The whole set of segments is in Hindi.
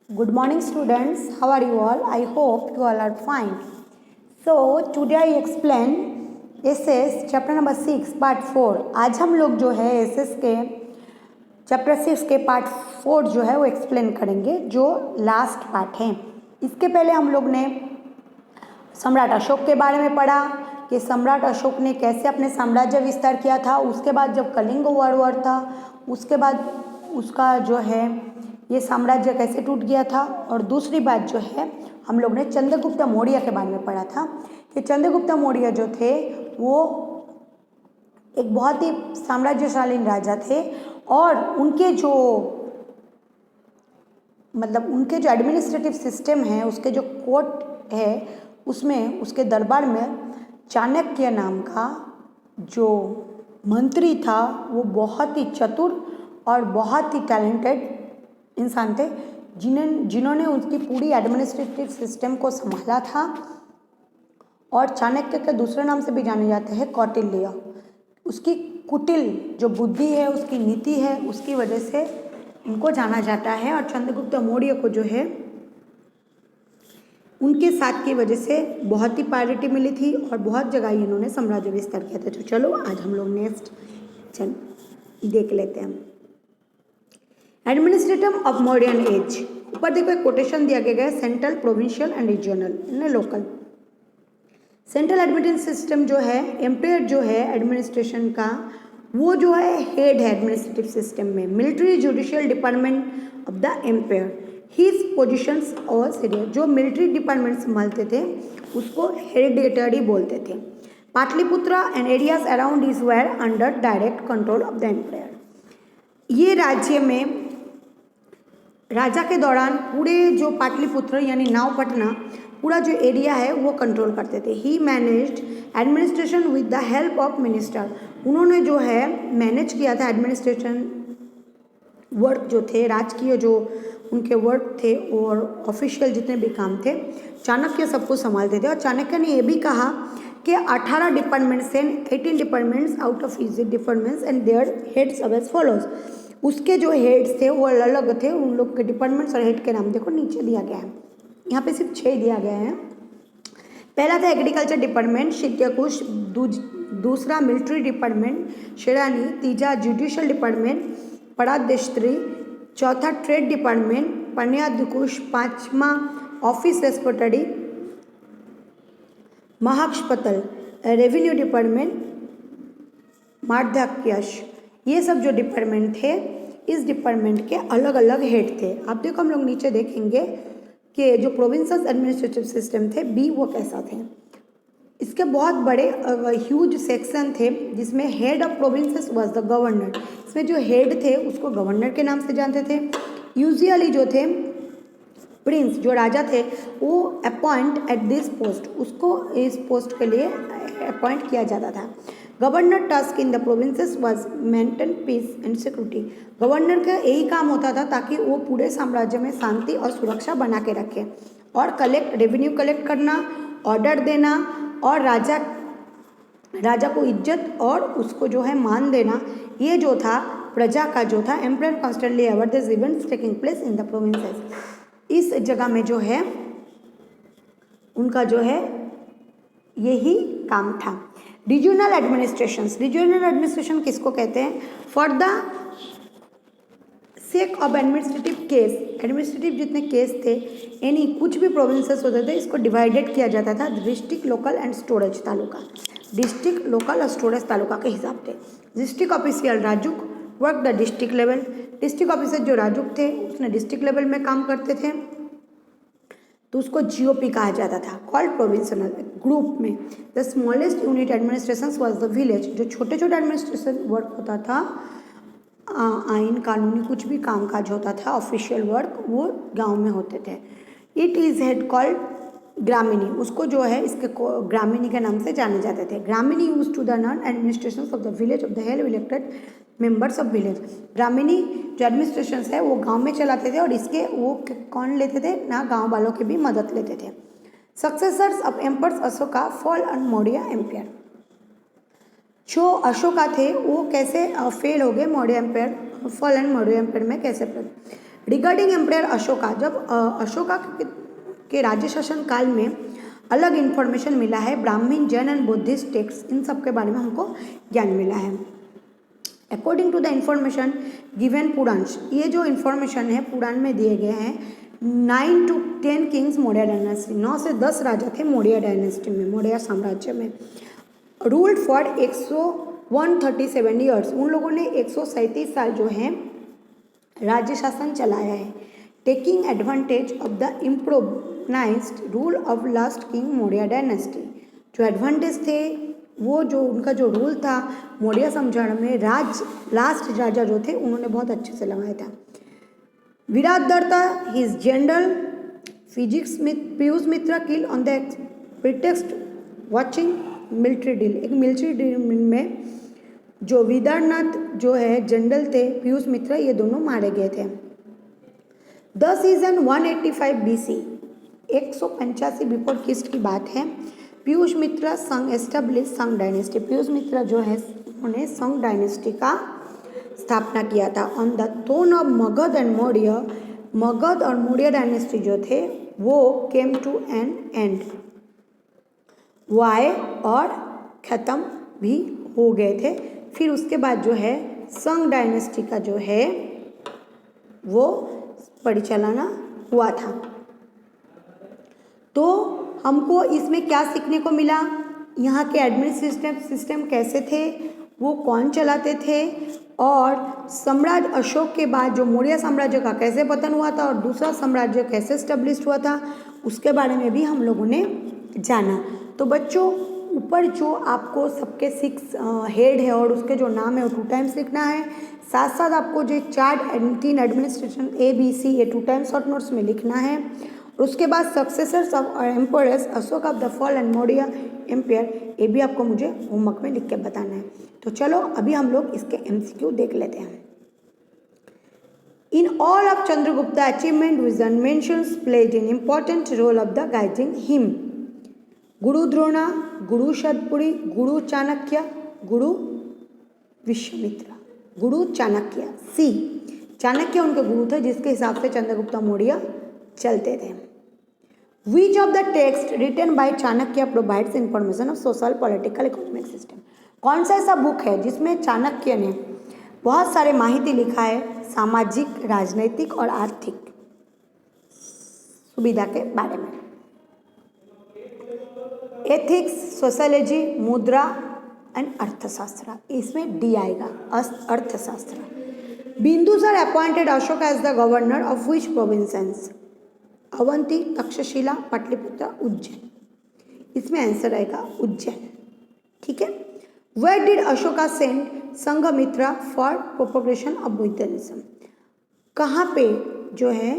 Good morning students, how are you all? I hope you all are fine. So today I explain SS chapter number 6 part 4. आज हम लोग जो है SS के चैप्टर 6 के पार्ट 4 जो है वो एक्सप्लेन करेंगे, जो लास्ट पार्ट है। इसके पहले हम लोग ने सम्राट अशोक के बारे में पढ़ा कि सम्राट अशोक ने कैसे अपने साम्राज्य विस्तार किया था। उसके बाद जब कलिंग वॉर था, उसके बाद उसका जो है ये साम्राज्य कैसे टूट गया था। और दूसरी बात जो है हम लोग ने चंद्रगुप्त मौर्य के बारे में पढ़ा था कि चंद्रगुप्त मौर्य जो थे वो एक बहुत ही साम्राज्यशाली राजा थे और उनके जो उनके जो एडमिनिस्ट्रेटिव सिस्टम है, उसके जो कोर्ट है, उसमें उसके दरबार में चाणक्य नाम का जो मंत्री था वो बहुत ही चतुर और बहुत ही टैलेंटेड इंसान थे, जिन्होंने उसकी पूरी एडमिनिस्ट्रेटिव सिस्टम को संभाला था। और चाणक्य के दूसरे नाम से भी जाने जाते हैं कौटिल्य। उसकी कुटिल जो बुद्धि है, उसकी नीति है, उसकी वजह से उनको जाना जाता है। और चंद्रगुप्त मौर्य को जो है उनके साथ की वजह से बहुत ही प्रायोरिटी मिली थी और बहुत जगह इन्होंने साम्राज्य विस्तार किया था। तो चलो आज हम लोग नेक्स्ट देख लेते हैं। एडमिनिस्ट्रेटिव ऑफ मॉडर्न एज, ऊपर देखो एक कोटेशन दिया गया है, central, provincial and regional local. Central administrative system जो है, एम्पायर जो है एडमिनिस्ट्रेशन का, वो जो है हेड है एडमिनिस्ट्रेटिव सिस्टम में। Military judicial department of the empire, his positions और सीरियर, जो मिलिट्री डिपार्टमेंट संभालते थे उसको हेरिडेटरी बोलते थे। Pataliputra and areas around is were under direct control of the empire. ये राज्य में राजा के दौरान पूरे जो पाटलिपुत्र यानी नावपटना पूरा जो एरिया है वो कंट्रोल करते थे। He managed administration with the help of minister, उन्होंने जो है मैनेज किया था एडमिनिस्ट्रेशन वर्क जो थे, राजकीय जो उनके वर्क थे और ऑफिशियल जितने भी काम थे, चाणक्य सबको संभालते थे। और चाणक्य ने ये भी कहा कि 18 departments and 18 departments out of is departments and their heads as follows. उसके जो हेड्स थे वो अलग अलग थे, उन लोग के डिपार्टमेंट्स और हेड के नाम देखो नीचे दिया गया है। यहाँ पे सिर्फ 6 दिया गया है। पहला था एग्रीकल्चर डिपार्टमेंट शित्यकुश, दूसरा मिलिट्री डिपार्टमेंट शेरानी, तीसरा जुडिशियल डिपार्टमेंट परादेश्त्री, चौथा ट्रेड डिपार्टमेंट पन्यादकुश, पांचवा ऑफिस रेस्पिटरी महाक्षपतल, रेवेन्यू डिपार्टमेंट मार्धक्यश। ये सब जो डिपार्टमेंट थे, इस डिपार्टमेंट के अलग अलग हेड थे। अब देखो हम लोग नीचे देखेंगे कि जो प्रोविंसेस एडमिनिस्ट्रेटिव सिस्टम थे बी, वो कैसा थे। इसके बहुत बड़े ह्यूज सेक्शन थे जिसमें head of provinces was the governor. इसमें जो हेड थे उसको गवर्नर के नाम से जानते थे। यूजुअली जो थे प्रिंस, जो राजा थे, वो अपॉइंट एट दिस पोस्ट, उसको इस पोस्ट के लिए अपॉइंट किया जाता था। Governor task in the provinces was maintain piece and security. Governor का यही काम होता था ताकि वो पूरे साम्राज्य में शांति और सुरक्षा बना के रखे। और रेवेन्यू कलेक्ट करना, ऑर्डर देना और राजा को इज्जत और उसको जो है मान देना, ये जो था प्रजा का जो था। Emperor constantly our this events taking place in the provinces, इस जगह में जो है उनका जो है यही काम था। रीजनल एडमिनिस्ट्रेशन किसको कहते हैं? For the sake of administrative case, administrative जितने केस थे, यानी कुछ भी प्रोविंसेस होते थे, इसको डिवाइडेड किया जाता था district, local and storage taluka. District, local और स्टोरेज तालुका के हिसाब से डिस्ट्रिक्ट ऑफिशियल राजुक work the district level. District officer जो राजुक थे उसने डिस्ट्रिक्ट लेवल में काम करते थे, तो उसको जीओपी कहा जाता था। कॉल्ड प्रोविंशनल ग्रुप में the smallest unit administration was the village, जो छोटे छोटे एडमिनिस्ट्रेशन वर्क होता था, आइन कानूनी कुछ भी कामकाज होता था, ऑफिशियल वर्क, वो गांव में होते थे। इट इज़ हेड कॉल्ड ग्रामीणी, उसको जो है इसके ग्रामीणी के नाम से जाने जाते थे। ग्रामीणी use to the non administration of the village of the help elected members of village. ग्रामीणी जो एडमिनिस्ट्रेशन है वो गांव में चलाते थे और इसके वो कौन लेते थे ना, गांव वालों की भी मदद लेते थे। Successors of emperors Ashoka fall on Maurya empire, जो अशोका थे वो कैसे फेल हो गए Maurya empire, fall and Maurya empire में कैसे रिगार्डिंग एम्पायर अशोका, जब अशोका के राज्य शासन काल में अलग इन्फॉर्मेशन मिला है, Brahmin, Jain and Buddhist text, इन सब के बारे में हमको ज्ञान मिला है। According to the information given Purana, ये जो इन्फॉर्मेशन है पुराण में दिए गए हैं, 9 to 10 किंग्स मौर्य डायनेस्टी, 9 से 10 राजा थे मौर्य डायनेस्टी में, मौर्य साम्राज्य में। रूल्ड फॉर 137 ईयर्स, उन लोगों ने 137 साल जो है राज्य शासन चलाया है। Taking advantage of the improvised rule of last king Maurya dynasty, जो एडवांटेज थे वो जो उनका जो रूल था मौर्य साम्राज्य में, लास्ट राजा जो थे उन्होंने बहुत अच्छे से लगाया था। विराट दत्ता, हिज जनरल फिजिक्स Piyush Mitra kill on the pretext watching military drill, एक मिलिट्री ड्रिल में जो विदारनाथ जो है जनरल थे पीयूष मित्रा, ये दोनों मारे गए थे। The season 185 BC, 185 before Christ की बात है। पीयूष मित्रा संग एस्टेब्लिश संग डायनेस्टी, पीयूष मित्रा जो है उन्होंने संग डायनेस्टी का स्थापना किया था। On the throne of Magadh and Maurya, Magadh और मौर्य डायनेस्टी जो थे वो केम टू एन एंड, वाय और ख़त्म भी हो गए थे। फिर उसके बाद जो है संग डायनेस्टी का जो है वो परिचालना हुआ था। तो हमको इसमें क्या सीखने को मिला, यहाँ के एडमिनिस्ट्रेटिव सिस्टम कैसे थे, वो कौन चलाते थे, और सम्राट अशोक के बाद जो मौर्य साम्राज्य का कैसे पतन हुआ था और दूसरा साम्राज्य कैसे स्टेब्लिश हुआ था, उसके बारे में भी हम लोगों ने जाना। तो बच्चों ऊपर जो आपको सबके 6 हेड है और उसके जो नाम है वो 2 टाइम्स लिखना है। साथ साथ आपको जो 3 एडमिनिस्ट्रेशन ABC ये 2 टाइम्स शॉर्ट नोट्स में लिखना है। और उसके बाद successors of empires, Ashok of the fall and Maurya empire, ये भी आपको मुझे होमवर्क में लिख के बताना है। तो चलो अभी हम लोग इसके MCQ देख लेते हैं। In all of Chandragupta achievement, Vision mentions played an important role of the guiding him. गुरु द्रोणा, गुरु शतपुरी, गुरु चाणक्य, गुरु विश्वामित्र, गुरु चाणक्य। सी, चाणक्य उनके गुरु थे जिसके हिसाब से चंद्रगुप्त मौर्य चलते थे। Which of the text written by Chanakya provides information of social, political, economic system? कौन सा ऐसा बुक है जिसमें चाणक्य ने बहुत सारे माहिती लिखा है सामाजिक, राजनैतिक और आर्थिक सुविधा के बारे में? एथिक्स, सोशोलॉजी, मुद्रा एंड अर्थशास्त्र, इसमें डी आएगा, Arthashastra. Bindusar appointed Ashok as the governor of which provinces? Avanti, Takshashila, Pataliputra, Ujjain, इसमें आंसर आएगा उज्जैन। ठीक है। Where did Ashoka send Sanghamitra for propagation of Buddhism? कहाँ पे जो है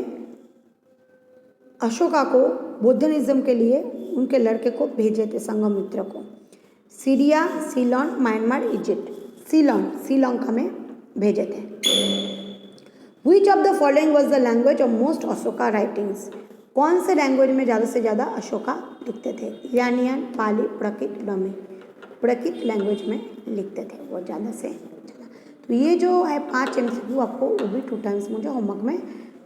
अशोका को बुद्धिज्म के लिए उनके लड़के को भेजे थे संघमित्र को? Syria, Ceylon, Myanmar, Egypt. Ceylon, Sri Lanka में भेजे थे। Which of the following was the language of most Ashoka writings? कौन से लैंग्वेज में ज़्यादा से ज़्यादा अशोका लिखते थे? ईरानियन, पाली, प्राकृत, ब्राह्मी। प्राकृत लैंग्वेज में लिखते थे वो ज़्यादा से ज़्यादा। तो ये जो है 5 MCQ आपको वो भी 2 टाइम्स मुझे होमवर्क में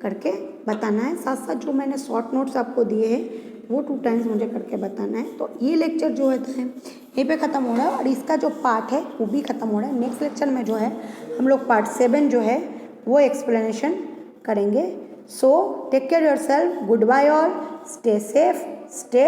करके बताना है। साथ साथ जो मैंने शॉर्ट नोट्स आपको दिए हैं वो 2 टाइम्स मुझे करके बताना है। तो ये लेक्चर जो है यहीं पे ख़त्म हो रहा है और इसका जो पार्ट है वो भी ख़त्म हो रहा है। नेक्स्ट लेक्चर में जो है हम लोग पार्ट 7 जो है वो एक्सप्लेनेशन करेंगे। So take care yourself, goodbye all, stay safe, stay